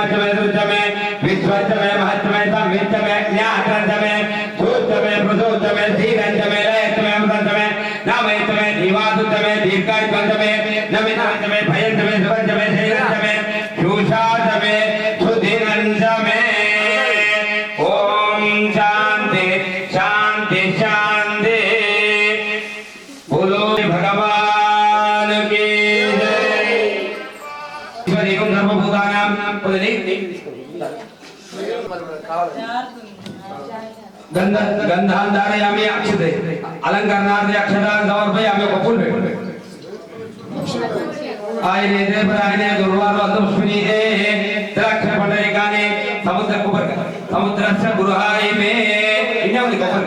मध्यमे दुर्जमे विश्वजमे महत्तमे संवित्तमे ज्ञातमे सूत्रमे प्रसूत्रमे धीरंजमे लयतमे अमृतमे नामयतमे धीवादुतमे दीर्घायुतमे नमितमे भयंतमे सुवंतमे शैलंतमे शूषातमे सुधीरंजमे ओम शांति शांति शांति बोलो भगवान की जय। ईश्वरीयं सर्वभूतानां गंधान् धारयामि अक्षते अलंकरणार्थे अक्षतान् समर्पयामि कपूल आयने प्रायणे दुर्वारो अन्तपुष्पिनी द्राक्षपण्डरिकानि समुद्र कुबर समुद्रस्य गुरुहाय मे इन्यावनि कुबर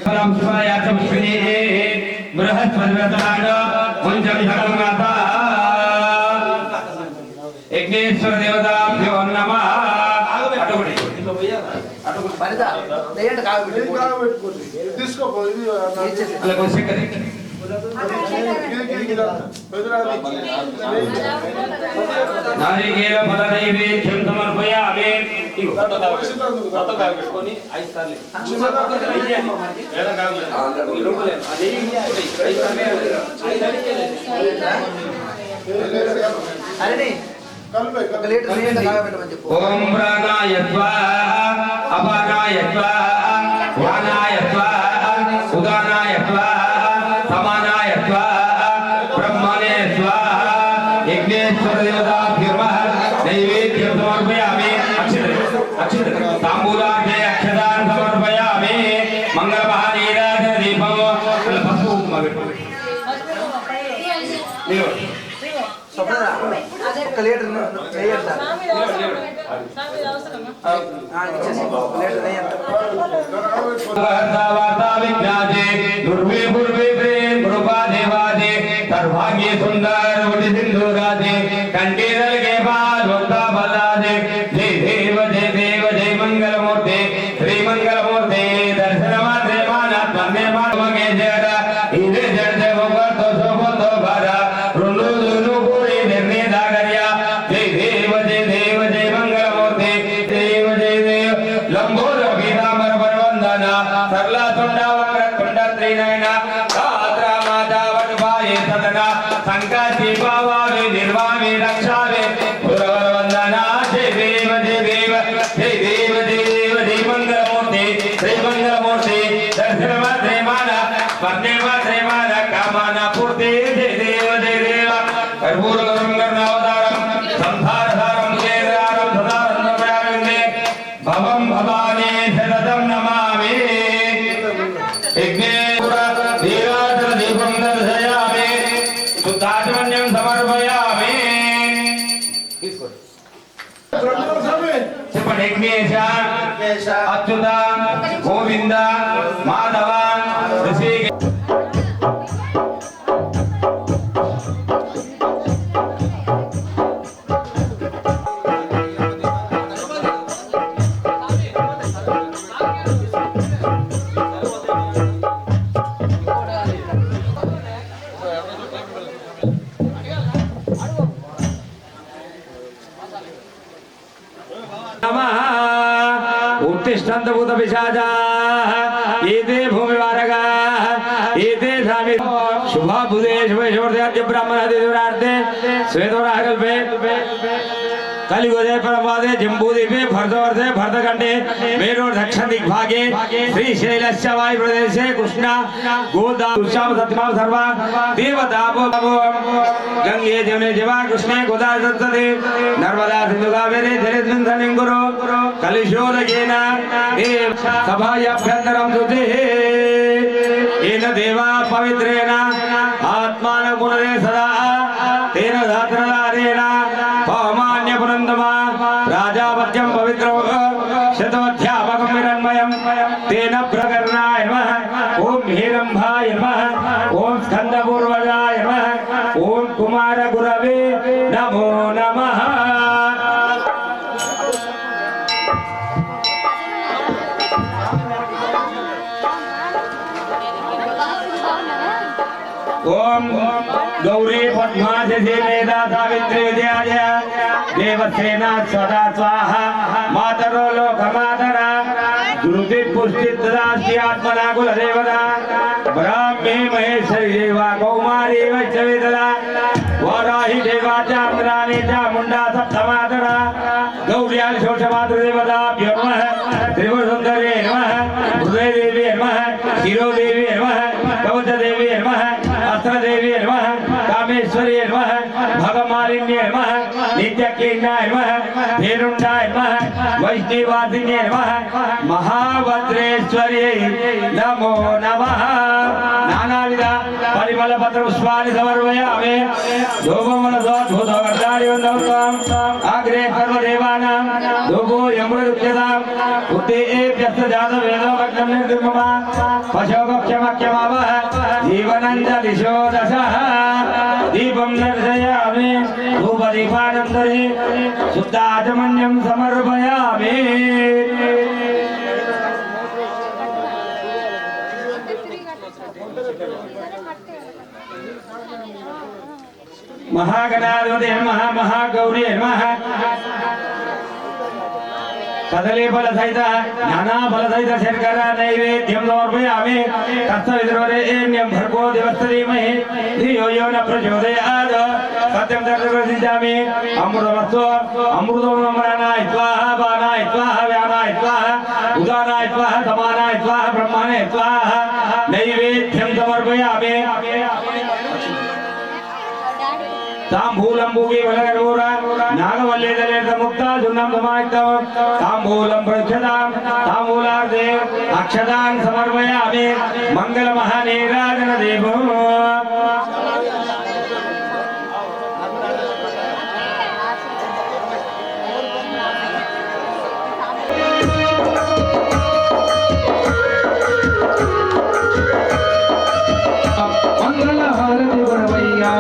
फलं शिवायाच पुष्पिनी बृहस्पतिर्वतान मुञ्चमि भगवन्माता यज्ञेश्वर देवताभ्यो नमः अटुकुడి अटुकुడి పరిదా దేయంట కాగబెట్టుకోండి తీసుకోపో ఇది అలా కొంచెం కరే నారికేల ఫల నైవేద్యం సమర్పయామి ఇగో తత్త కాగబెట్టుకొని 5 సార్లు వేద కాగబెట్టు ఈ లోపలే అదే 5 సార్లు అరే ओम प्राणाय स्वाहा अपानाय स्वाहा ध्यानाय स्वाहा उदानाय स्वाहा समानाय स्वाहा ब्रह्मणे स्वाहा यज्ञेश्वर देवताभ्यो नमः नैवेद्यं समर्पयामि अक्षते ताम्बूलार्थे अक्षतान् समर्पयामि मंगलमहानीराजन दीपं पशु ఒక లీటర్ చేయండి सर्वांगी सुंदर सिंधुराजे कंटीरल के बाद भक्ता बलाजे जय देव जय देव जय मंगल मूर्ति श्री मंगल मूर्ति दर्शन मात्रे माना तन्ने मानवगे जड़ा इधे जड़ जय भगवत तो सोबो तो भरा रुनु दुनु पूरी निर्णय दागरिया जय देव जय मंगल मूर्ति देव जय देव लंबोर पीतांबर परवंदना सरला तुंडा वक्र तुंड त्रिनयना गात्रा माता वटभाये सदना संकाति पावावे निर्वामे रक्षावे पुरवर वंदना जय देव जय मंगल मूर्ति श्री मंगल मूर्ति दर्शन मात्रे माना स्मरणे मात्रे माना कामना पूर्ति जय देव कर्पूर गंगावतारम संसारधारम जयदारम सदारम प्रयागंगे भवम भवानी शरदम नमामि यज्ञेश्वर दीराजन दीपं दर्शयामि सुताचमन्यं समर्पयामि చెప్పండి యజ్ఞేశ అచ్యుత గోవింద మాధవ ఋషికేశ उत्तिष्ठन्तभूत पिशाचाः एते भूमिवारकाः एते स्वामी शुभ बुधे शुभेश्वर्थे ब्राह्मणादिरार्थे श्वेतवराहकल्पे कलियुगे परमवादे जम्बूद्वीपे भरतवर्षे भरतखण्डे मेरोड दक्षिण दिग्भागे श्रीशैलस्य वायुप्रदेशे कृष्णा गोदावरी सत्यमाव सर्वा देवतापो गंगे जमुने जीवा कृष्णे गोदावरी सरस्वती नर्मदा सिंधु कावेरी जलेस्मिन् गुरु कलिशोदकेन देव सभायाभ्यन्तरं शुचिः येन देवा पवित्रेण आत्मानं पुनरे सदा तेन धात्रधारेण पवमान्य पुनन्दमा राजावत्यं पवित्रं शतोऽध्यापकं हिरण्मयं तेन प्रकरणाय नमः ओम हिरंभाय नमः ओम स्कंदपूर्वजाय नमः ओम कुमारगुरवे नमो नमः। ओम गौरी पद्माशि वेदा सावित्री विद्याय देवसेना सदा स्वाहा मातरो लोकमातरा श्रुति पुष्टि तदास्ति आत्मना कुलदेवता ब्राह्मी महेश्वरी देवा कौमारी वैष्णवीतला वाराही देवा चांद्राणी चामुंडा सप्तमातरा गौर्याल शोषमातृदेवताभ्यो नमः त्रिपुरसुन्दरी नमः हृदयदेवी नमः शिरोदेवी नमः कवचदेवी नमः अस्त्रदेवी नमः कामेश्वरी नमः भगमालिन्ये नमः नित्यकीर्णाय नमः भेरुण्डाय नमः वैष्णवासिन्ये नमः महाभद्रेश्वर्यै नमो नमः नानाविध परिमल पत्र पुष्पाणि समर्पयामि धूपमनसोद्भूतवर्धानि वन्दनं अग्रे सर्वदेवानां धूपो यमृत्यताम् उद्देभ्यश्च जातवेदोभक्तं निर्ममा पशोपक्षमक्षमावः जीवनञ्जलिशो दशः दीपं दर्शयामि धूपदीपानन्तरे शुद्धाचमन्यं समर्पयामि महागणाधिपते नमः महागौरी नमः कदली फल सहित नाना फल सहित शर्कर नैवेद्यं समर्पयामि तत्सवितुर्वरेण्यं भर्गो देवस्य धीमहि धियो यो न प्रचोदयात् सत्यं दर्शयामि अमृतमस्तु अमृतो नमनाय स्वाहा बाणाय स्वाहा व्यानाय स्वाहा उदानाय स्वाहा समानाय स्वाहा ब्रह्मणे स्वाहा नैवेद्यं समर्पयामि तांबूलं भूगे वलगरूरा नागवल्लेदलेद मुक्ता जुन्नं समायुक्तं तांबूलं प्रक्षतां तांबूलार्धे अक्षतां समर्पयामि मंगलमहानीराजन देवो मंगलहारति गुणवैया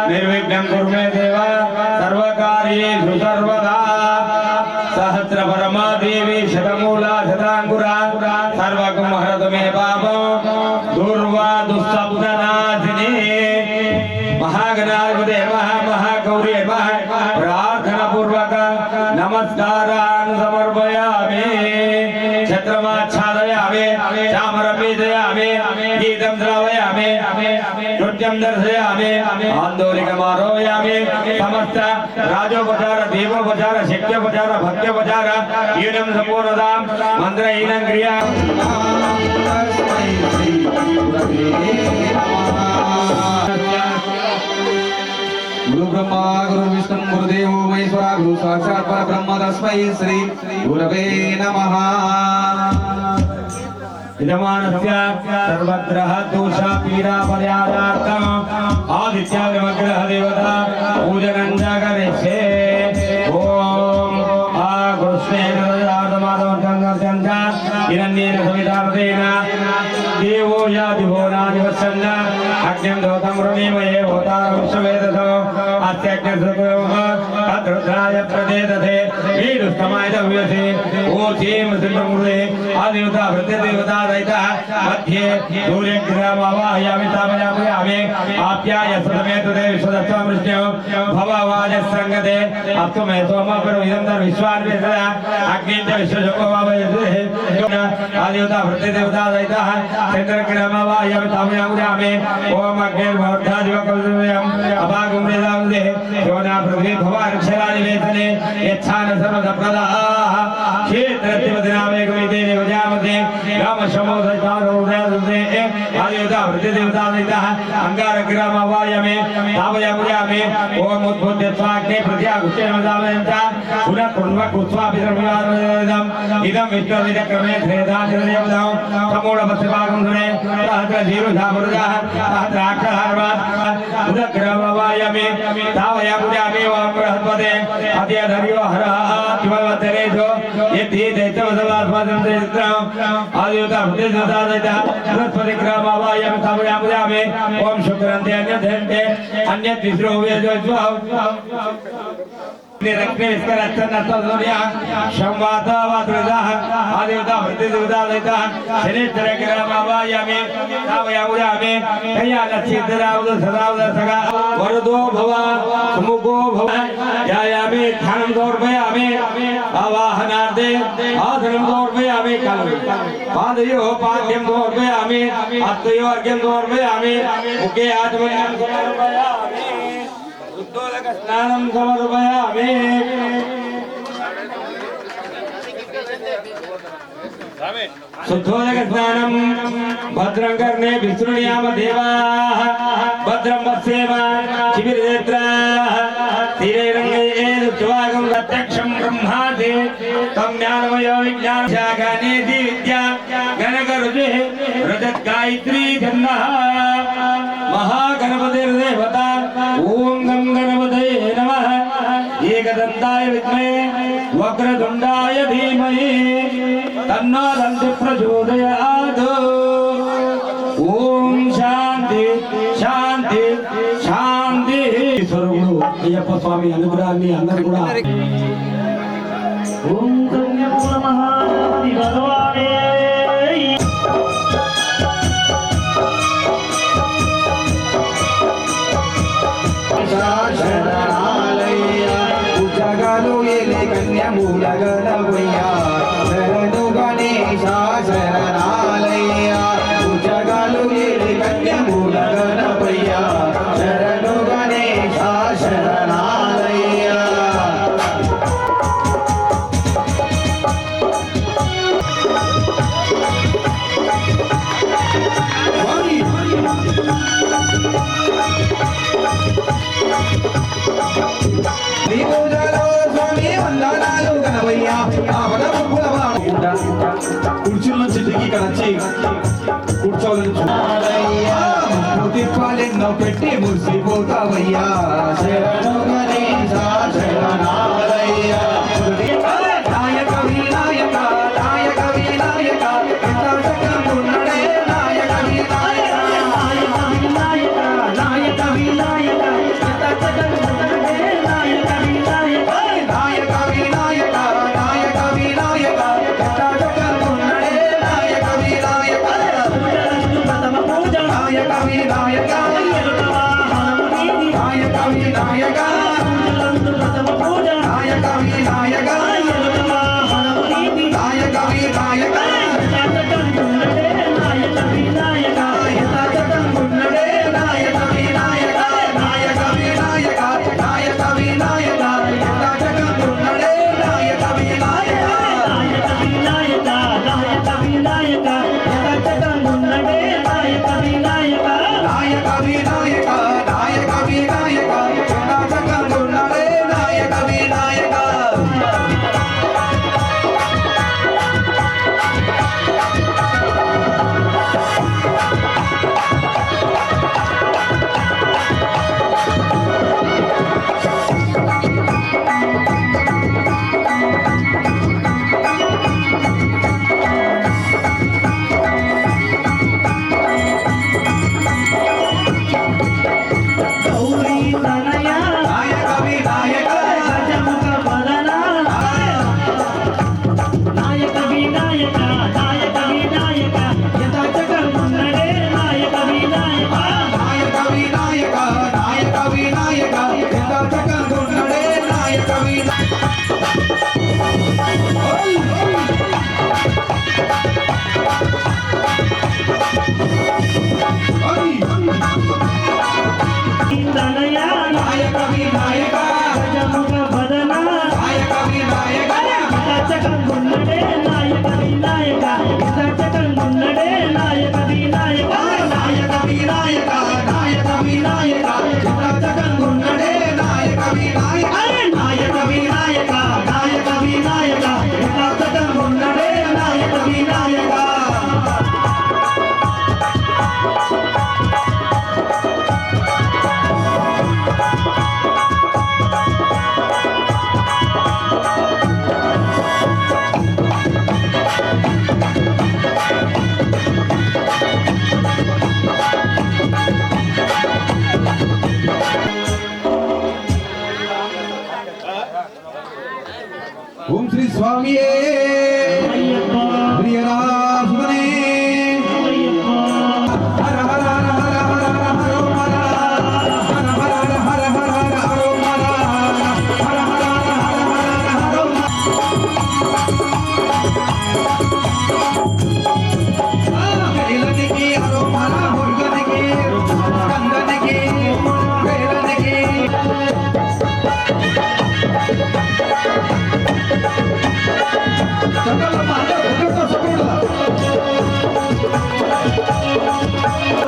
निर्विघ्नं कुरु मे देव सर्वकार्येषु सर्वदा सहस्र परमा देवी शतमूला शतांकुरा सर्वगुण हरतु मे पापो दुर्वा दुःस्वप्ननाशिनी महागणाधिपते नमः महागौरी नमः प्रार्थना पूर्वक नमस्कारान् समर्पयामि चंद्रमाच्छादयामि चामरपीडयामि गीतं श्रावयामि नृत्यं दर्शयामि आन्दोलिकमारोहयामि समस्त राजोपचार देवोपचार शक्योपचार भक्त्योपचार यूनं संपूर्णतां मन्त्रहीनं क्रिया गुरु ब्रह्मा गुरु विष्णु गुरुदेवो महेश्वरा गुरु साक्षात् परब्रह्म तस्मै श्री गुरवे नमः। यजमानस्य सर्वग्रह दोष पीडा परिहारार्थम् आदित्य विग्रह देवता पूजनं करिष्ये। ओम आ कृष्णेन राधमाधवं हिरण्येन सवितार्तेन देवो यादिभो नादिवसन्न अग्निं दोतं वृणीमये होतारं विश्ववेदसो अस्त्यग्निसुतयोः तद्रुद्राय प्रदेदते वीरुस्तमाय दव्यसे ओचीं सिद्धमुदे आदिवता वृत्तिदेवता दैता मध्ये सूर्यग्रहमावाहयामि स्थापयामि आप्याय सतमेतुते विश्वदत्तमृष्ण्यो भववाजस्सङ्गते अस्तु मे सोमपुरमिदं विश्वान्वेषय अग्निं च विश्वशोकमावयसे आदिवता वृत्तिदेवता दैता चन्द्रग्रहमावाहयामि स्थापयामि ओम अग्निर्भवद्धादिवकल्पयम् अभागं वेदावदे योना पृथ्वी भवाक्षरादिवेतने यच्छान सर्वदप्रदाः क्षेत्रतिपदिनामेकमिते देवजामते रामशमोदचारोदयदे आदिवता वृत्तिदेवता दैतः अङ्गारग्रहमावाहयामि स्थापयामि ओम उद्बुद्धत्वाग्ने प्रत्यागुष्टेनवदामयञ्च पुनः कुर्वकुत्वाभिधर्मवादम् इदं विष्णुविदक्रमे त्रेधानिर्देवतां समूढपश्चिभागं धुने सहस्रधीरुधापुरुषः सहस्राक्षरहार्वात् उदग्रहमावाहयामि स्थापयामि ओम बृहस्पते अद्यधर्यो हरः शिववतरेषु यद्धि दैत्यवसवास्मादन्त्रम् आदिवता वृत्तिदेवता दैतः बृहस्पतिग्रहमावाहयामि स्थापयामि ओम शुक्रन्ते अन्यद्धन्ते अन्यद्विश्रो वेदो आदिवता वृत्तिदेवता दैतः शनिश्चरग्रहमावाहयामि स्थापयामि कल्याणसिद्धिरावद सदावद सगा वरदो भव सुमुखो भव ध्यायामि ध्यानं समर्पयामि आवाहनार्थे आसनं समर्पयामि पादयोः पाद्यं समर्पयामि हस्तयोः अर्घ्यं समर्पयामि मुखे आचमनीयं समर्पयामि उद्दोलक स्नानं समर्पयामि शुद्धोदक स्नानं भद्रं कर्णे विष्णुयाम देवाः भद्रं पश्येम शिबिरनेत्राः तीरैरङ्गये दुष्टवागं प्रत्यक्षं ब्रह्मादि तं ज्ञानमयो विज्ञानशाखानेति विद्या गणकरुचिः रजत्गायत्री छन्दः महागणपतिर्देवता ॐ गं गणपतये नमः एकदन्ताय विद्महे वक्रतुण्डाय धीमहि तन्नो दन्ति प्रचोदयात्। ओम शांति शांति शांति स्वरूपुడు అయ్యప్ప స్వామి అనుగ్రహాన్ని అందరూ కూడా ఓం కన్యకూల మహాగణపతి భగవానే శరణాలయ ఉజగలు ఏలే కన్యమూలగలవయ్య శరణు గణేశ శరణాలయ ఉజగలు ఏలే కన్యమూలగలవయ్య శరణు గణేశ శరణాలయ కుర్చీలో చెట్టుకి ఇక్కడ వచ్చి కూర్చోవాలని పెట్టి మురిసిపోతావయ్యా శరణు గణేశ శరణాలయ నాయక వినాయక నాయక వినాయక ఉన్నాడే నాయక వినాయక నాయక వినాయక నాయక వినాయక నాయక వినాయక నాయక వినాయక నాయక వినాయక ఉన్నాడే నాయక వినాయక ప్రథమ పూజ నాయక వినాయక నాయక వినాయక ప్రథమ పూజ నాయక వినాయక నాయక వినాయక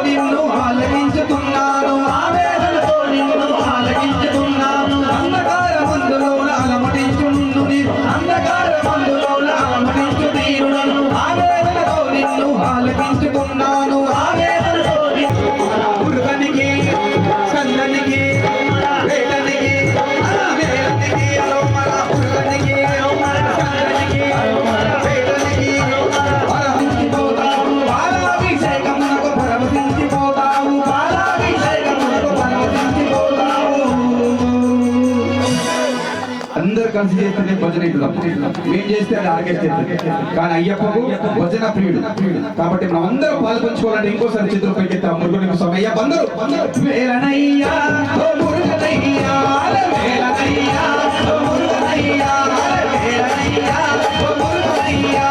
నిన్ను ఆలకించుతున్నాను ఆవేదనతో నిన్ను ఆలకించుతున్నాను అంధకార మందులో అలమటించుండు అంధకార మందులో అలమటించు తీరులను ఆవేదనతో నిన్ను ఆలకించుతున్నాను ఆవేదనతో పురుగనికి కందనికి వేటనికి వేలనికి అలోమల పురుగనికి కందనికి వేటనికి పరమించిపోతావు బాలాభిషేకమునకు పరమతించిపోతావు బాలాభిషేకమునకు పరమతించిపోతావు అందరు కలిసి చేస్తేనే భజన మేము చేస్తే అది ఆర్కెస్ట్రా కానీ అయ్యప్పకు భజన ప్రియుడు కాబట్టి మనం అందరం పాల్పంచుకోవాలంటే ఇంకోసారి చిత్రం పైకెత్తా మురుగునికి సమయ్య అందరూ వేలనయ్యా ఓ మురుగనయ్యా వేలనయ్యా ఓ మురుగనయ్యా వేలనయ్యా ఓ మురుగనయ్యా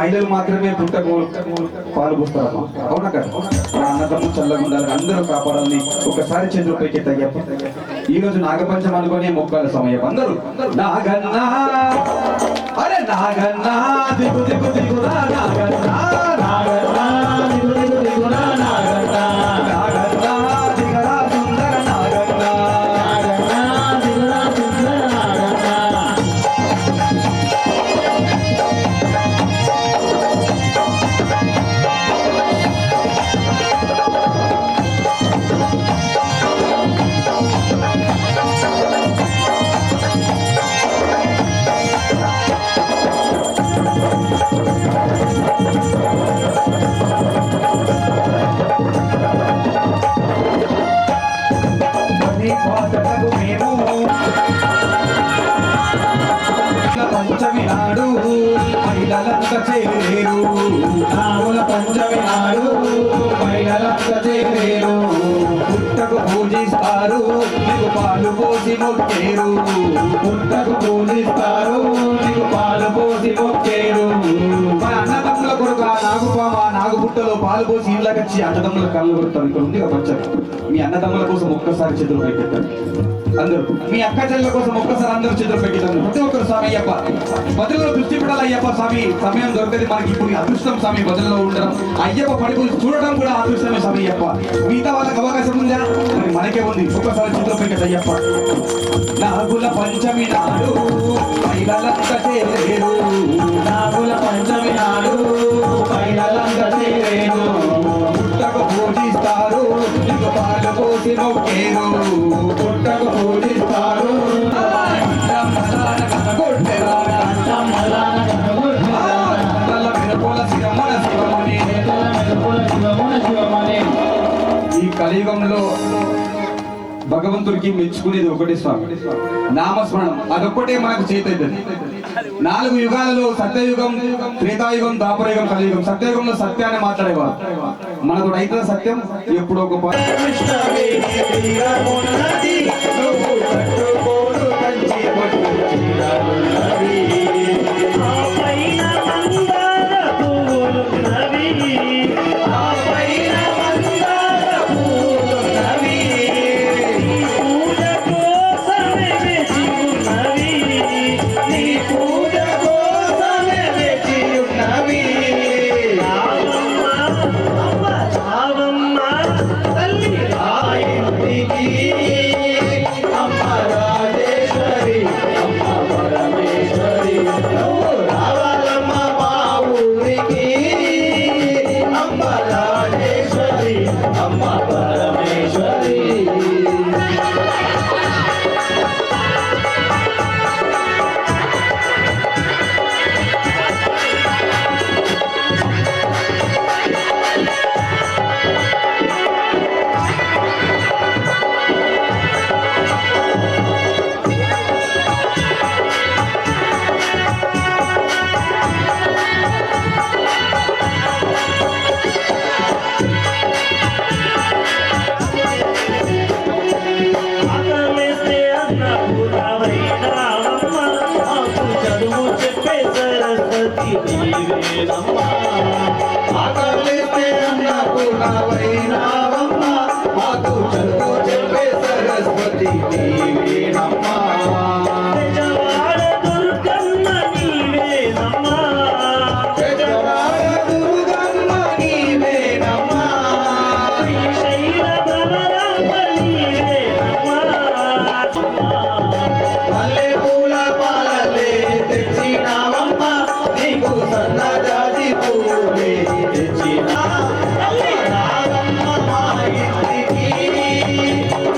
మహిళలు మాత్రమే పుట్టకు పాలు పోస్తారమ్మా, అవునా కదా? మన అన్నదమ్ము చల్లగా ఉండాలని అందరూ కాపాడాలని ఒకసారి చేతులు పైకి తగ్గప్ప. ఈ రోజు నాగపంచం అనుకునే మొక్కల సమయం. అందరూ నాగన్నా, అరే నాగన్నా దిగు దిగు దిగురా నాగన్నా, నాగన్నా దిగు దిగు దిగురా నాగన్నా, నాగన్నా దిగరా సుందర నాగన్నా, నాగన్నా దిగరా సుందర నాగన్నా. పంచమి నాడు మహిళలంతా చేరేరు, నాగుల పంచమి నాడు మహిళలంతా చేరేరు. పుట్టకు పూజిస్తారు, నీకు పాలు పోసి మొక్కేరు, పుట్టకు పూజిస్తారు, నీకు పాలు పోసి మొక్కేరు. మన అన్నదమ్ముల కొడుకు ఆ నాగుపామ ఆ నాగుపుట్టలో పాలు పోసి ఇళ్ళకొచ్చి అన్నదమ్ముల కళ్ళు కొడతారు. ఇక్కడ ఉంది పంచమి. మీ అన్నదమ్ముల కోసం ఒక్కసారి చేతులు పెట్టేస్తారు అందరూ. మీ అక్క చెల్లెల కోసం ఒక్కసారి అందరూ చేతులు పెట్టేదాన్ని ప్రతి ఒక్కరు. స్వామి అయ్యప్ప బదులలో దృష్టి పెట్టాలి. అయ్యప్ప స్వామి సమయం దొరకది మనకి, ఇప్పుడు అదృష్టం స్వామి బదులలో ఉండడం, అయ్యప్ప పడుకులు చూడడం కూడా అదృష్టమే స్వామి అయ్యప్ప. మిగతా వాళ్ళకి అవకాశం ఉందా? మరి మనకే ఉంది. ఒక్కసారి చేతులు పెట్టేది అయ్యప్ప. నాగుల పంచమి నాడు మహిళలంతా చేరేరు, నాగుల పంచమి నాడు మహిళలంతా చేరేరు. పుట్టకు పూజిస్తారు, నీకు పాలు పోసి మొక్కేరు, పుట్టకు పూజిస్తారు. ఈ కలియుగంలో భగవంతుడికి మెచ్చుకునేది ఒకటే స్వామి, నామస్మరణం. అదొక్కటే మనకు చేతైతుంది. 4 యుగాలలో సత్యయుగం, త్రేతాయుగం, ద్వాపరయుగం, కలియుగం. సత్యయుగంలో సత్యాన్ని మాట్లాడేవారు. మనకు అయితే సత్యం ఎప్పుడో ఒక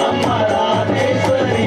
అమ్మ రాజేశ్వరి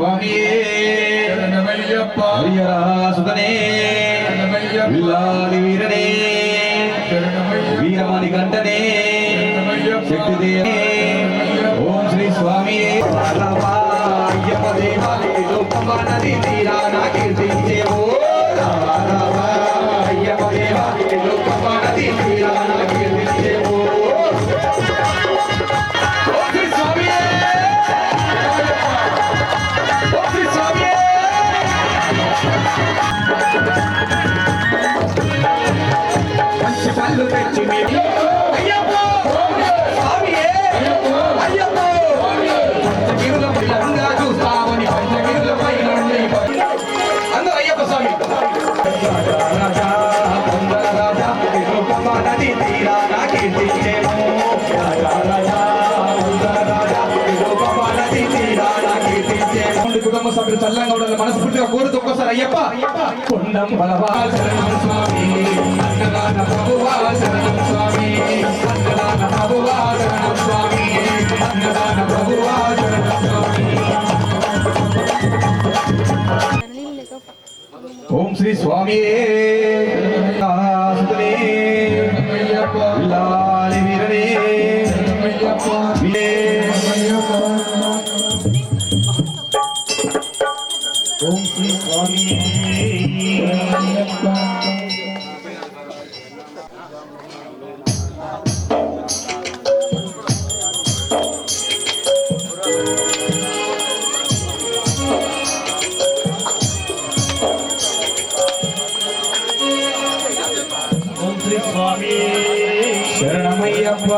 స్వామియే శరణమయ్యప్ప హరిహరసుతనే శరణమయ్యప్ప విల్లాలి వీరనే శరణమయ్యప్ప వీరమణి కంటనే శరణమయ్యప్ప శక్తిదేవే ఓం శ్రీ స్వామియే అయ్యప్ప దేవాలయ లోకమానది తీరాన కీర్తించేవో అయ్యప్ప దేవాలయ లోకమానది తీరాన కీర్తించేవో ఓం శ్రీ స్వామియే ఓం శ్రీ స్వామియే మంచి కళ్ళు తెచ్చి మీరు అయ్యప్ప స్వామియే అయ్యప్ప పంచగిరుల పిల్లంగా చూస్తామని పంచగిరులపై నుండి అందరూ అయ్యప్ప స్వామి రాజా పొందల రాజా రూపమానది తీరాన కీర్తించేము రాజా పొందల రాజా రూపమానది తీరాన కీర్తించేము కుటుంబ సభ్యులు చల్లంగా ఉండాలి మనస్ఫూర్తిగా కోరుతూ ఒక్కసారి అయ్యప్ప కొండం బలవా శరణం స్వామి అన్నదాన ప్రభువా శరణం స్వామి అన్నదాన ప్రభువా శరణం స్వామి అన్నదాన ప్రభువా శరణం స్వామి ఓం శ్రీ స్వామి లాలి వీరనే ఓం శ్రీ స్వామి ఓం శ్రీ స్వామి శరణమయ్యప్ప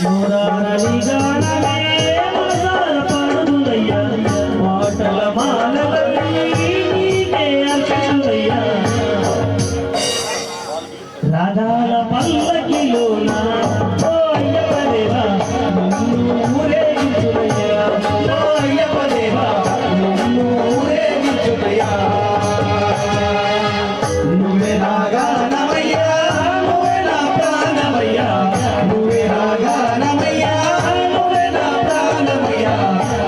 నూరారని గానమే మనసార పాడుదునయ్యా మాటల మాలలన్నీ నీకే అర్పించునయ్యా రాగాల పల్లకిలోన ఓ అయ్యప్ప దేవా నిన్ను ఊరేగించునయ్యా ఓ అయ్యప్ప దేవా నిన్ను ఊరేగించునయ్యా నువ్వే నా గానమయ్యా నువ్వే నా ప్రాణమయ్యా నువ్వే నా గానమయ్యా నువ్వే నా ప్రాణమయ్యా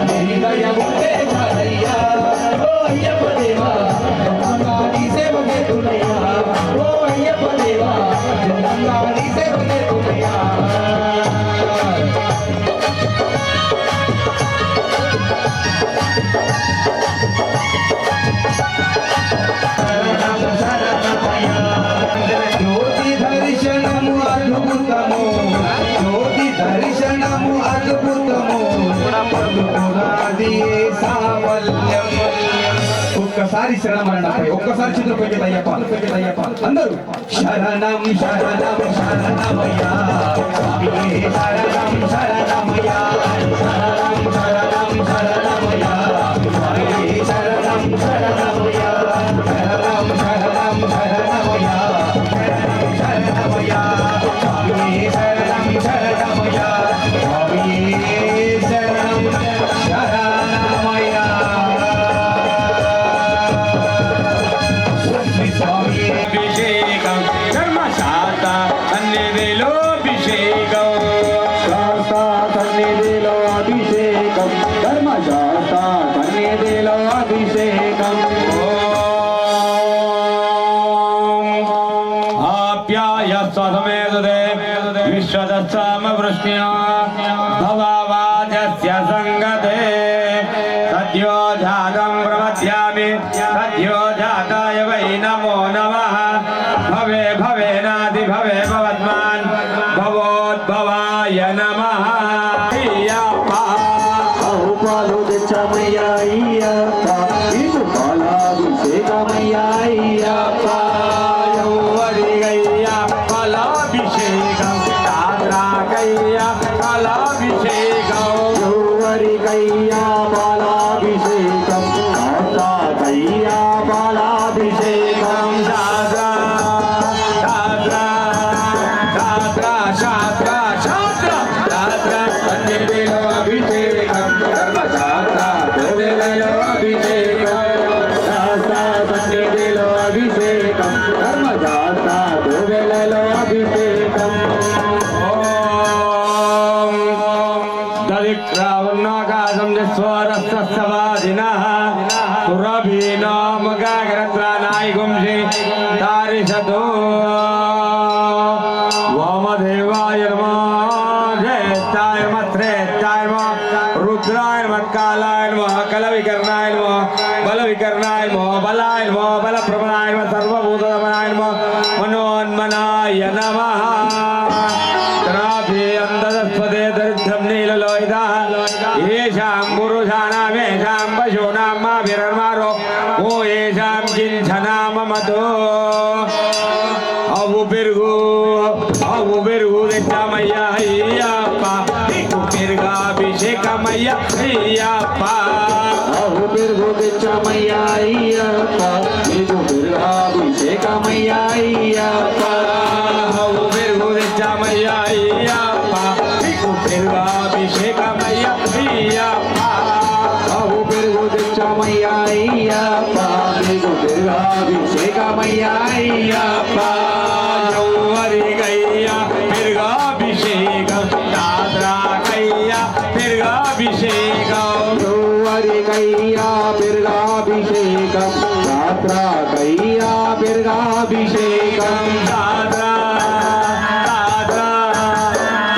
నీ దయ ఉంటే చాలయ్యా ఓ అయ్యప్ప దేవా జన్మంగా నీ సేవ చేతునయ్యా ఓ అయ్యప్ప దేవా జన్మంగా నీ సేవ చేతునయ్యా జ్యోతి దర్శనము అద్భుతము జ్యోతి దర్శనము అద్భుతము పునాది సాఫల్యం ఒక్కసారి శరణమరణపై ఒక్కసారి చిత్రపై అయ్యప్ప అందరూ శరణం శరణం శరణమయ్యా స్వామియే శరణం శరణమయ్యా శరణం శరణం శరణమయ్యా స్వామియే శరణం శరణమయ్యా శరణం శరణం శరణమయ్యా శరణం శరణమయ్యా స్వామియే శరణం శరణమయ్యా స్వామియే శరణం శరణమయ్యా అభిషేకం ధర్మశాస్త్ర సన్నిధిలో అభిషేకం శాస్త్ర సన్నిధిలో అభిషేకం ధర్మశాస్త్ర సన్నిధిలో అభిషేకం ఆప్యాయ స్వసమేదుదే విశ్వదస్సామ వృష్ణ్యా భవావాజస్య సంగతే సద్యో జాతం ప్రమధ్యామి సద్యో జాతాయ వై నమో నమః భవే భవేనాది భవే భవద్మాన్ భవోద్భవాయ నమః అయ్యప్ప పాలు తెచ్చమయ్యా అయ్యప్ప ఇటు పాలాభిషేకమయ్యా అయ్యప్ప యౌవరిగయ్య ఫలాభిషేకం తాద్రాకయ్య ఫలాభిషేకం ఎవరికయ్యా పాలాభిషేకం కాకయ్యా పాలాభిషేకం శాస్త్ర శాస్త్ర శాస్త్ర శాస్త్ర శాస్త్ర సన్నిధిలో అభిషేకం ధర్మశాస్త్ర దోవెలలో అభిషేకం శాస్త్ర సన్నిధిలో అభిషేకం ధర్మశాస్త్ర దోవెలలో అభిషేకం దరిద్రావన్నాకాశం స్వరస్తవాదినః సురభీనామగాగ్రత్రానాయిగుంషి దారిషతో వామదేవాయ నమః జ్యేష్ఠాయ నమః శ్రేష్ఠాయ నమః రుద్రాయ నమః కాలాయ నమః కలవికర్ణాయ నమః బలవికర్ణాయ నమః బలాయ నమః బలప్రభాయ నమః సర్వభూతదమనాయ నమః మనోన్మనాయ నమః త్రాభేయందస్పదే దరిద్రం నీలలోహితః येषां पुरुषाणामेषां पशूनां माभिरर्मारो ओ येषां किञ्चनाममतो अवु बिर्गु दिट्टमय्या अय्यप्प बिर्गाभिषेकमय्या अय्यप्प అహు బిర్గు తెచ్చమయ్యా అయ్యప్ప ఇటు బిర్గాభిషేకమయ్యా అయ్యప్ప अवु बिर्गु दिट्टमय्या अय्यप्प बिर्गाभिषेकमय्या अय्यप्प అహు బిర్గు తెచ్చమయ్యా అయ్యప్ప ఇటు బిర్గాభిషేకమయ్యా అయ్యప్ప యౌవరిగయ్య బిర్గాభిషేకం తాద్రాకయ్య బిర్గాభిషేకం ఎవరికయ్యా బిర్గాభిషేకం రాత్రాకయ్యా బిర్గాభిషేకం శాస్త్ర శాస్త్ర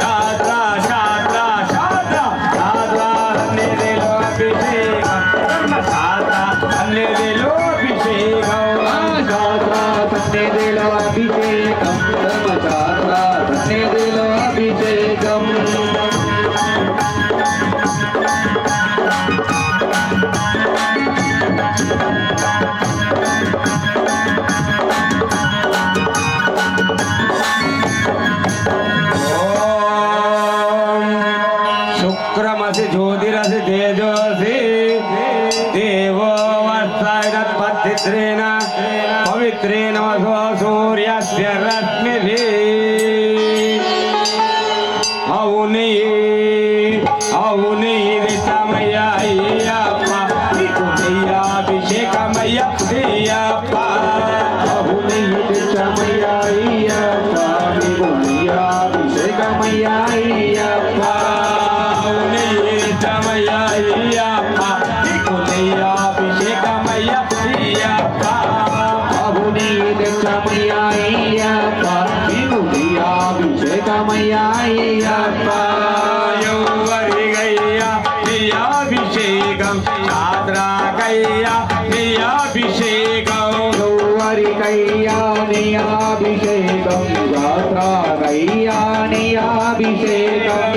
శాస్త్ర శాస్త్ర శాస్త్ర శాస్త్ర సన్నిధిలో అభిషేకం ధర్మశాస్త్ర సన్నిధిలో అభిషేకం శాస్త్ర సన్నిధిలో అభిషేకం ధర్మశాస్త్ర సన్నిధిలో అభిషేకం शुक्रमसि ज्योतिरसि तेजोसि देवो वत्सैरत्पत्तित्रेण पवित्रेण वसो सूर्यस्य रश्मिभिः औनि समया अय्यप्पा अभिषेकमय्या अय्यप्पा అవుని సమయ అయ్యప్ప అభిషేకమయ్య అయ్యప్ప औनि समया अय्यप्पा अभिषेकमय्या अय्यप्पा అవుని సమయ అయ్యప్ప అభిషేకమయ్య అయ్యప్ప అభిషేకం చాద్రాకయ్యా అభిషేకం కయ్యాని అభిషేకం గాత్రా కయ్యాని అభిషేకం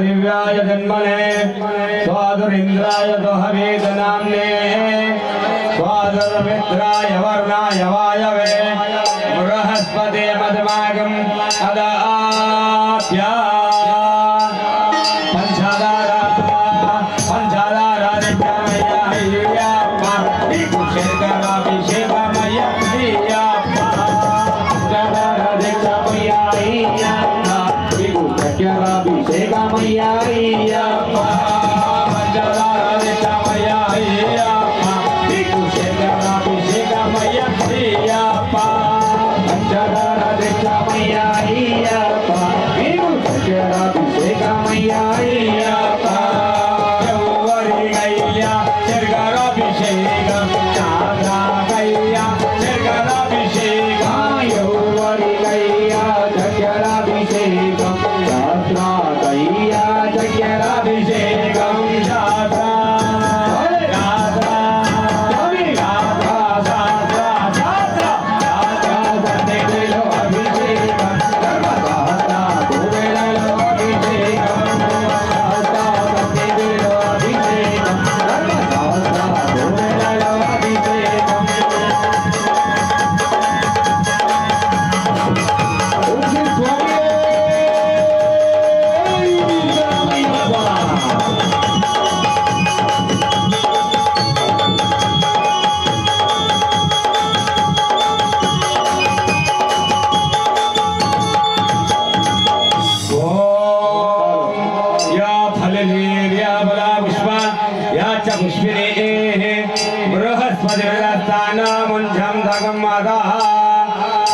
दिव्याय जन्मने स्वादुरिन्द्राय दोहवेद नाम्ने स्वादुर्मित्राय वर्णाय वायवे बृहस्पते मधुमागम् अदाप्या पंचादारा नित्यामया अय्यप्पा अभिषेकमया अय्यप्पा नित्यामया अय्यप्पा अभिषेकमया अय्यप्पा नित्यामया अय्यप्पा अभिषेकमया अय्यप्पा नित्यामया अय्यप्पा अभिषेकमया अय्यप्पा अभिषेकम चाद्रा कैया अभिषेकम अभिषेकम यात्रा कैया अभिषेकम चाद्रा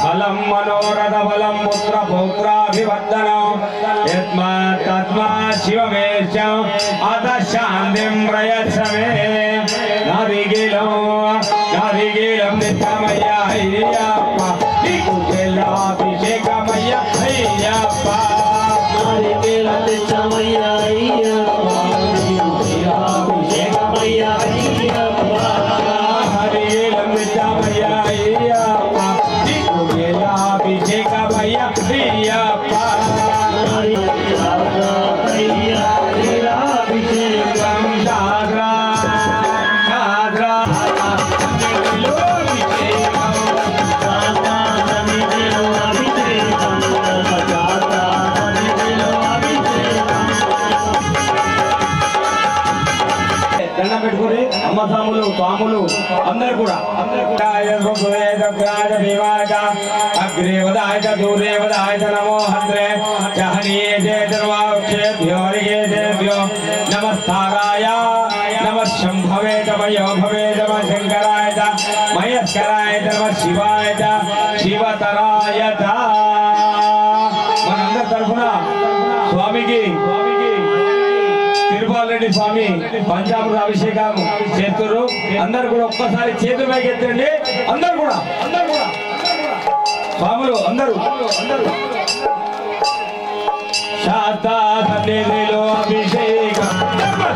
फलम मनोरथ फलम पुत्र पौत्राभिवर्धनम तस्मा शिवमेश अत शांतिं प्रयच्छमे नारिकेलं नित्यमया अय्यप्पा अभिषेकमया अय्यप्पा नारिकेलं नित्यमया अय्यप्पा अभिषेकमया अय्यप्पा नारिकेलं नित्यमया अय्यप्पा అందరు కూడా అగ్రేవదాయ దూరేవదాయ నమో హంత్రే జహనీయేభ్యో నమస్తారాయ నమ శంభవే మయో భవే నమ శంకరాయ మహేశ్వరాయ నమ శివాయ శివతరాయ మనందరి తరఫున స్వామికి తిరుపాలరెడ్డి స్వామి పంచామృత అభిషేకం చేస్తున్నారు. అందరు కూడా ఒక్కసారి చేతుల పైకి ఎత్తండి. అందరు కూడా స్వాములు అందరూ శాతా సన్నిధిలో అభిషేకం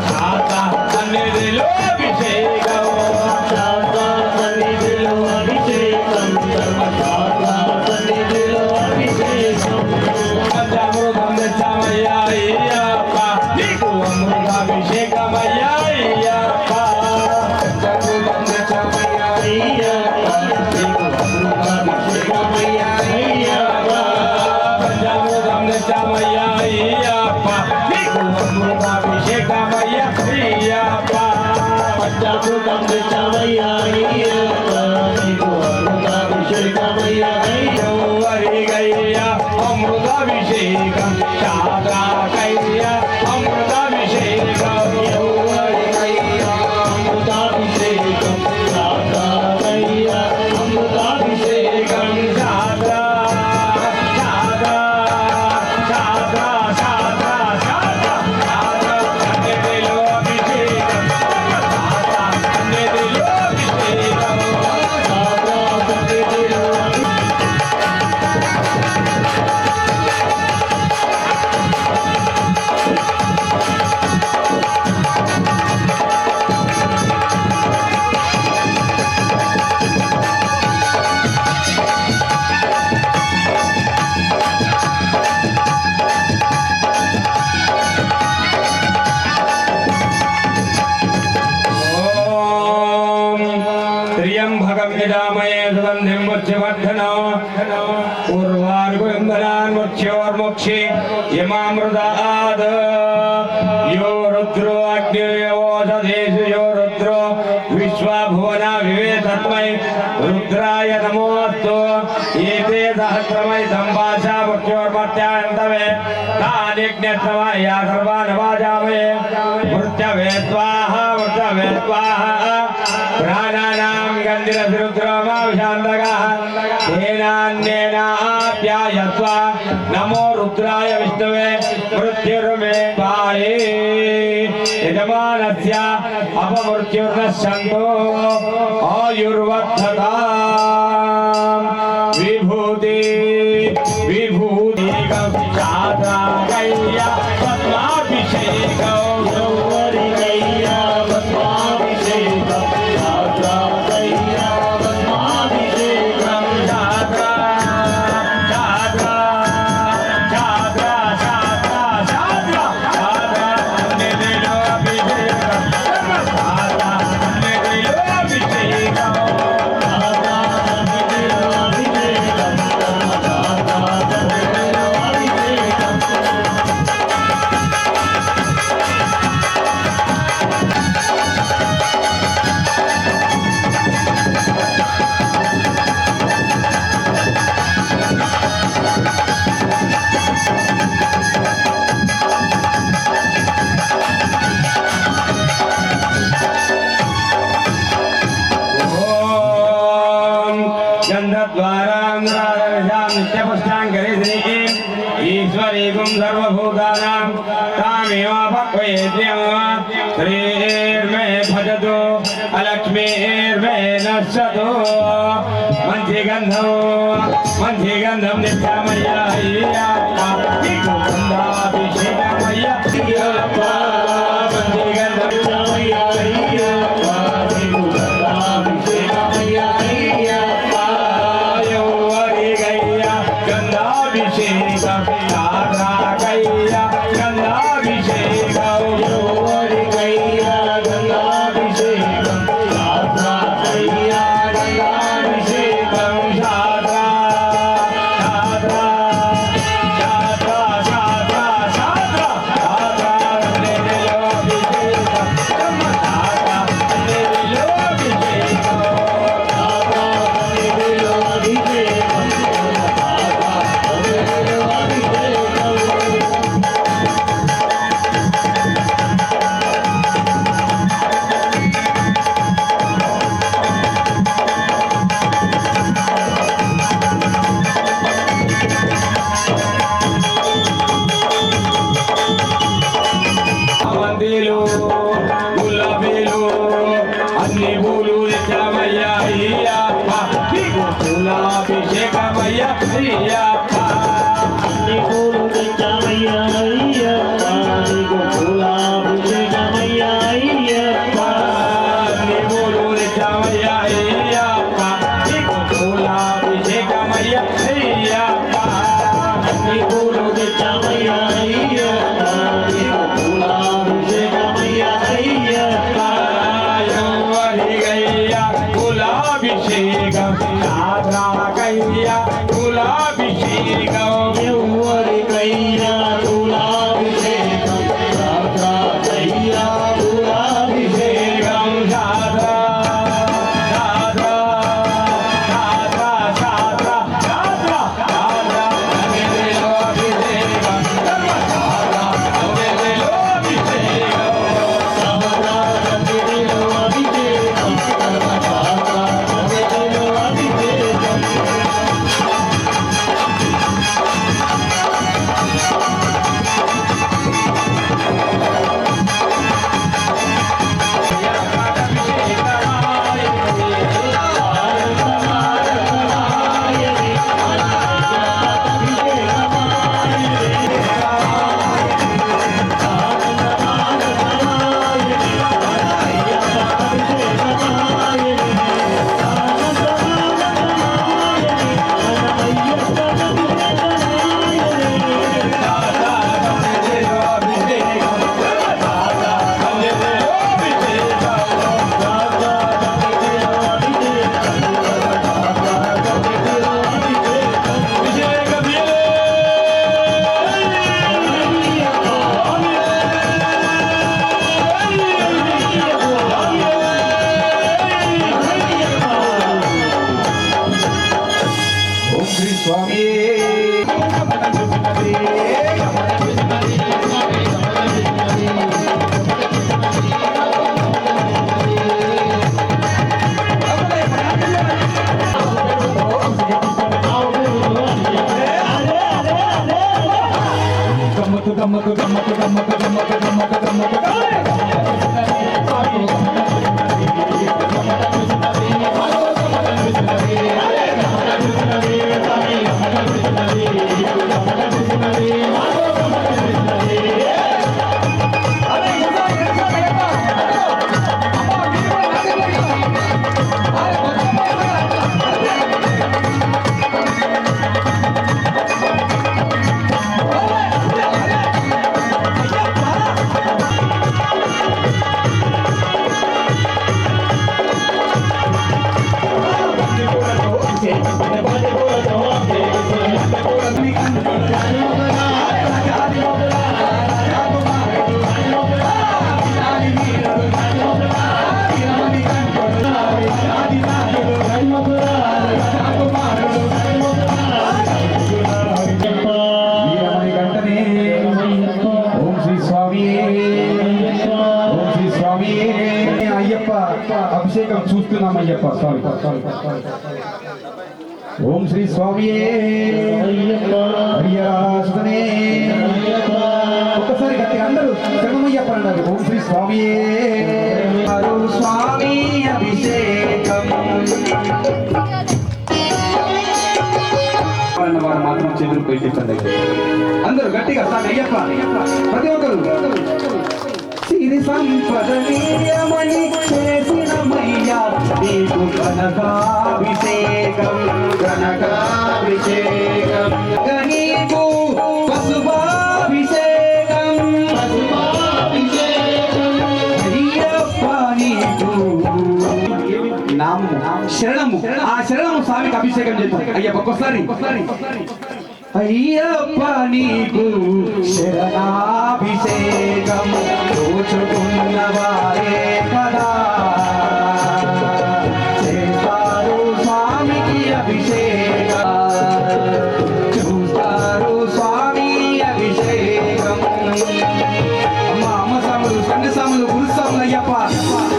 శాతా సన్నిధిలో అభిషేకం శాతా సన్నిధిలో అభిషేకం సన్నిధిలో అభిషేకం పంచామృతం తెచ్చామయ్యా అయ్యప్ప నీకు అమృతాభిషేకమయ్యా అయ్యప్ప పంచామృతం తెచ్చామయ్యా అయ్యప్ప నీకు అమృతాభిషేకమయ్యా అయ్యప్ప పంచామృతం తెచ్చామయ్యా అయ్యప్ప నీకు అమృతాభిషేకమయ్యా అయ్యప్ప పంచామృతం తెచ్చామయ్యా అయ్యప్ప నీకు అమృతాభిషేకమయ్యా అయ్యప్ప అమృతాభిషేకం శాద్రాకయ్య అమృతాభిషేకం అమృతాభిషేకం శాద్రాకయ్య అమృతాభిషేకం శాద్రా శాద్రా శాద్రా శాద్రా శాద్రా శాద్రా సన్నిధిలో అభిషేకం శాద్రా సన్నిధిలో అభిషేకం శాద్రా సన్నిధిలో त्र्यंबकं यजामहे सुगन्धिं पुष्टिवर्धनम् उर्वारुकविन्दनान् मुख्योर्मुक्षि यमामृतात् यो रुद्रो अग्नियोषधेषु यो रुद्रो विश्वभुवना विवे तस्मै रुद्राय नमोऽस्तु एते सहस्रमय सम्भाषा मुख्योर्मत्यान्तवे तानिज्ञस्तमय सर्वान् वाजामहे मृत्यवे स्वाहा मृत्यवे स्वाहा प्राणानां गन्धिरसरुद्रमाविशान्तकः तेनान्येनाप्यायस्व नमो रुद्राय विष्णवे मृत्युर्मे पाये यजमानस्य अपमृत्युर्नश्यन्तो आयुर्वर्धताम् विभूति विभूतिकं शाद्राकय्य पद्माभिषेकं गौरीकय्य पद्माभिषेकं शाद्राकय्य पद्माभिषेकं शाद्रा शाद्रा शाद्रा शाद्रा शाद्रा शाद्रा सन्निधिलो अभिषेकं शाद्रा सन्निधिलो अभिषेकं शाद्रा सन्निधिलो अभिषेकं शाद्रा सन्निधिलो अभिषेकं ईश्वरीकुं सर्वभूतानां तामेवापक्वयेद्यं श्रीर्मे भजतु अलक्ष्मीर्मे नश्यतु मञ्जीगन्धं नित्यामय्या अय्यप्पा गन्धाभिषेकमय्या अय्यप्पा मञ्जीगन्धं नित्यामय्या अय्यप्पा गन्धाभिषेकमय्या अय्यप्पा गन्धाभिषेकं शाद्राकय्य गन्धाभिषेकं गौरीकय्य गन्धाभिषेकं शाद्राकय्य गन्धाभिषेकं शाद्रा शाद्रा ఎవరికయ్యా కులాభిషేకం ఎవరికైనా కులాభిషేకం రాజయ్యా కులాభిషేకం శాస్త్ర శాస్త్ర శాస్త్ర శాస్త్ర శాస్త్ర శాస్త్ర నవ్వెలో అభిషేకం ధర్మశాస్త్ర నవ్వెలో అభిషేకం సహస్రాధిలో అభిషేకం ధర్మశాస్త్రాధిలో అభిషేకం ఓం శ్రీ స్వామి గమ్మత్తు గమ్మత్తు గమ్మత్తు గమ్మత్తు గమ్మత్తు గమ్మత్తు గమ్మత్తు వీరమణి గంటనే ఓం శ్రీ స్వామి ఓం శ్రీ స్వామి అయ్యప్ప అభిషేకం చూస్తున్నాం అయ్యప్ప స్వామి ఓం శ్రీ స్వామి హరియాసునే ఒక్కసారి గట్టి అందరూ శరణమయ్యప్ప అన్నారు ఓం శ్రీ స్వామి స్వామి అభిషేకం వారు మాత్రం చేతులు పెట్టించండి అందరూ గట్టిగా సార్ అయ్యప్ప ప్రతి ఒక్కరు సిరి సంపద నీయమని చేసినమయ్యా నీకు కనకాభిషేకం కనకాభిషేకం నీకు పశుభాభిషేకం అయ్యప్ప నీకు నామము శరణము ఆ శరణము స్వామికి అభిషేకం చేద్దాం అయ్యప్ప ఒక్కసారి అయ్యప్ప నీకు శరణాభిషేకం దోచుకున్న వారే కదా చేస్తారు స్వామికి అభిషేకం చూస్తారు స్వామి అభిషేకం మామ సాములు సంఘ సాములు గురు సాములు అయ్యప్ప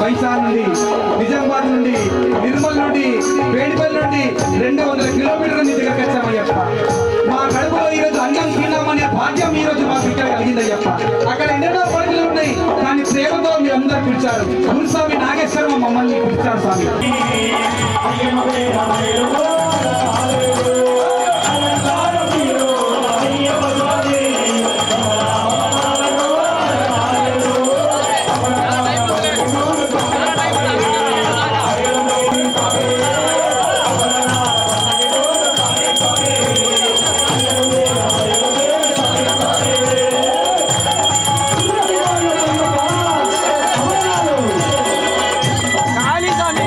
వైసా నుండి నిజామాబాద్ నుండి నిర్మల్ నుండి వేడిపల్లి నుండి 200 కిలోమీటర్ల నుంచి దగ్గరకు వచ్చామయ్యప్ప మా కడుపులో ఈరోజు అన్నం తిన్నామనే భాగ్యం ఈ రోజు మాకు ఇక్కడ కలిగిందయ్యప్ప అక్కడ ఎన్నెన్నో పనులు ఉన్నాయి కానీ ప్రేమతో మీరు అందరూ పిలిచారు గురుస్వామి నాగేశ్వరం మమ్మల్ని పిలిచారు స్వామి కాళీ స్వామి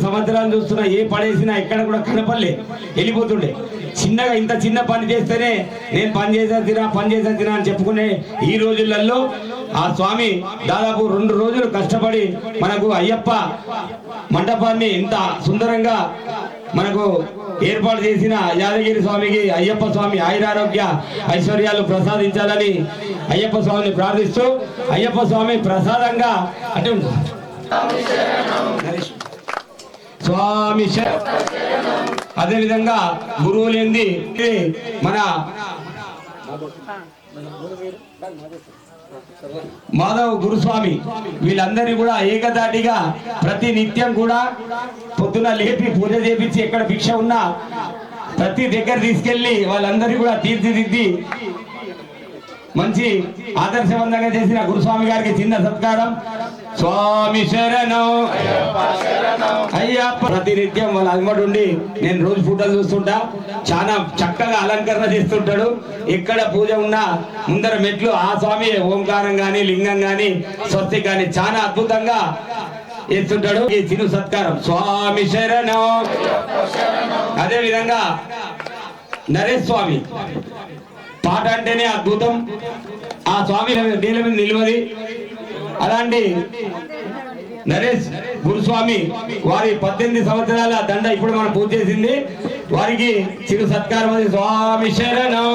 సంవత్సరాలు చూస్తున్నా ఏ పడేసినా ఎక్కడ కూడా కనపడలే, వెళ్ళిపోతుండే. చిన్నగా ఇంత చిన్న పని చేస్తేనే నేను పని చేసేదినా అని చెప్పుకునే ఈ రోజులలో ఆ స్వామి దాదాపు 2 రోజులు కష్టపడి మనకు అయ్యప్ప మండపాన్ని ఇంత సుందరంగా మనకు ఏర్పాటు చేసిన యాదగిరి స్వామికి అయ్యప్ప స్వామి ఆయురారోగ్య ఐశ్వర్యాలు ప్రసాదించాలని అయ్యప్ప స్వామిని ప్రార్థిస్తూ అయ్యప్ప స్వామి ప్రసాదంగా అంటే స్వామి అదేవిధంగా గురువు లేనిది మన మాధవ్ గురుస్వామి వీళ్ళందరినీ కూడా ఏకదాటిగా ప్రతి నిత్యం కూడా పొద్దున లేపి పూజ చేపించి ఎక్కడ భిక్ష ఉన్నా ప్రతి దగ్గర తీసుకెళ్లి వాళ్ళందరినీ కూడా తీర్చిదిద్ది మంచి ఆదర్శవంతంగా చేసిన గురుస్వామి గారికి చిన్న సత్కారం. స్వామి శరణం అయ్యప్ప. ప్రతినిత్యం వాళ్ళ అమ్మడుండి నేను రోజు ఫోటోలు చూస్తుంటా, చాలా చక్కగా అలంకరణ చేస్తుంటాడు. ఎక్కడ పూజ ఉన్నా ముందర మెట్లు ఆ స్వామి ఓంకారం గాని లింగం గాని స్వస్తి గాని చాలా అద్భుతంగా చేస్తుంటాడు. ఈ చిరు సత్కారం స్వామి శరణం. అదే విధంగా నరేష్ స్వామి పాట అంటేనే అద్భుతం. ఆ స్వామి నీళ్ళ మీద నిలవది. అలాంటి నరేష్ గురుస్వామి వారి 18 సంవత్సరాల దండ ఇప్పుడు మనం పూజ చేసింది. వారికి చిరు సత్కారం. స్వామి శరణం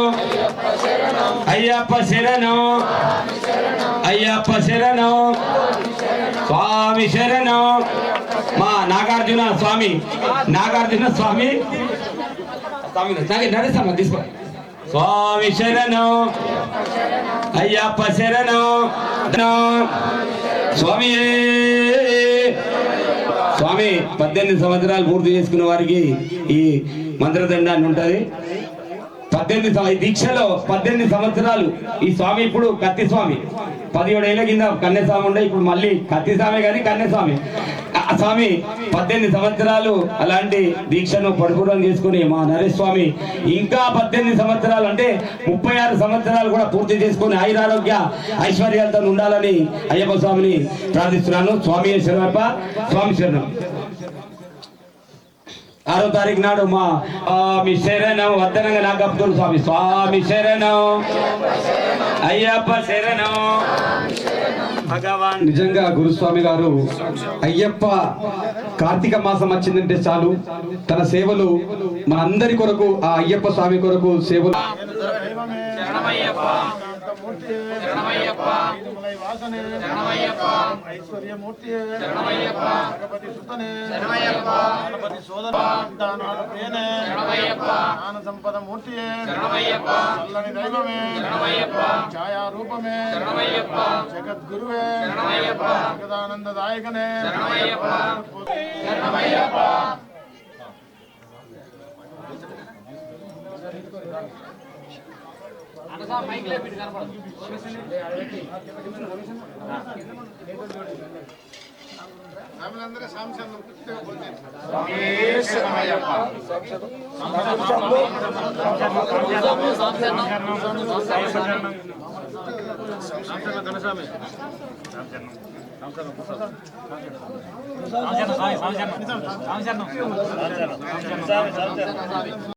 అయ్యప్ప శరణం అయ్యప్ప శరణం స్వామి శరణం. మా నాగార్జున స్వామి నరేష్ తీసుకో. స్వామి శరణం అయ్యప్ప శరణం స్వామి. స్వామి 18 సంవత్సరాలు పూర్తి చేసుకున్న వారికి ఈ మంత్రదండాన్ని ఉంటది. 18 దీక్షలో 18 సంవత్సరాలు ఈ స్వామి. ఇప్పుడు కత్తి స్వామి 17 ఏళ్ల కింద కన్యస్వామి ఉండే, ఇప్పుడు మళ్ళీ కత్తి స్వామి కానీ కన్యస్వామి. ఆ స్వామి 18 సంవత్సరాలు అలాంటి దీక్షను పరిపూర్ణం చేసుకుని మా నరేష్ స్వామి ఇంకా 18 సంవత్సరాలు అంటే 36 సంవత్సరాలు కూడా పూర్తి చేసుకుని ఆయురారోగ్య ఐశ్వర్యాలతో ఉండాలని అయ్యప్ప స్వామిని ప్రార్థిస్తున్నాను. స్వామి శరణప్ప. స్వామి శరణం. 6వ తారీఖు నాడు మా స్వామి శరణం వద్దనంగా నాగబ్దుల్ స్వామి. స్వామి శరణం అయ్యప్ప శరణం భగవాన్. నిజంగా గురుస్వామి గారు అయ్యప్ప కార్తీక మాసం వచ్చిందంటే చాలు తన సేవలు మనందరి కొరకు, ఆ అయ్యప్ప స్వామి కొరకు సేవలు. ఐశ్వర్యమూర్తి గణపతి సుతనే గణపతి సోదర జ్ఞాన సంపద మూర్తి చల్లని దైవమే ఛాయా రూపమే జగద్గురువే జగదానందదాయకనే